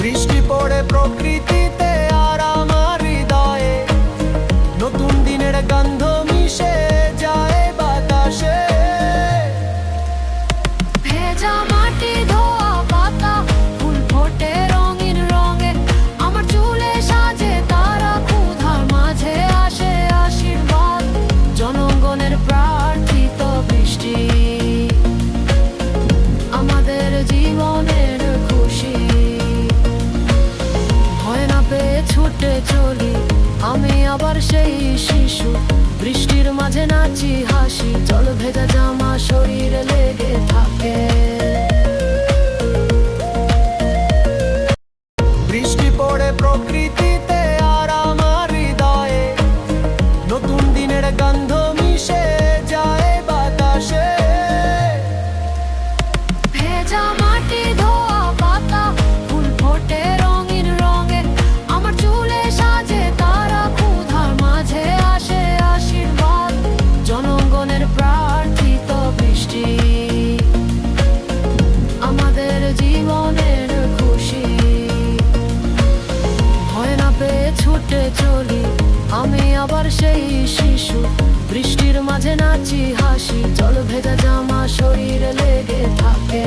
বৃষ্টি পড়ে প্রকৃতিতে আর আমার হৃদয়ে, নতুন দিনের গন্ধ মিশে যায় বাতাসে। ভেজা মাটি, ধোয়া পাতা, ফুল ফোটে রঙিন রঙে, আমার চুলে সাজে তারা, ক্ষুধার মাঝে আসে আশীর্বাদ, জনগণের প্রার্থিত বৃষ্টি আমাদের জীবনের খুশি। ভয় না পেয়ে ছুটে চলি আমি আবার সেই শিশু, বৃষ্টির মাঝে নাচি হাসি, জল ভেজা জামা শরীরে লেগে থাকে। বৃষ্টি পড়ে প্রকৃতিতে আর আমার হৃদয়ে, নতুন দিনের গন্ধ মিশে যায় বাতাসে। ভেজা মাটি, ধোয়া পাতা, ফুল ফোটে রঙিন রঙে, আমার চুলে সাজে তারা, ক্ষুধার মাঝে আসে আশীর্বাদ, জনগণের প্রার্থিত বৃষ্টি আমাদের জীবনের খুশি। ভয় না পেয়ে ছুটে চলি আমি আবার সেই শিশু, বৃষ্টির মাঝে নাচি হাসি, জল ভেজা জামা শরীরে লেগে থাকে।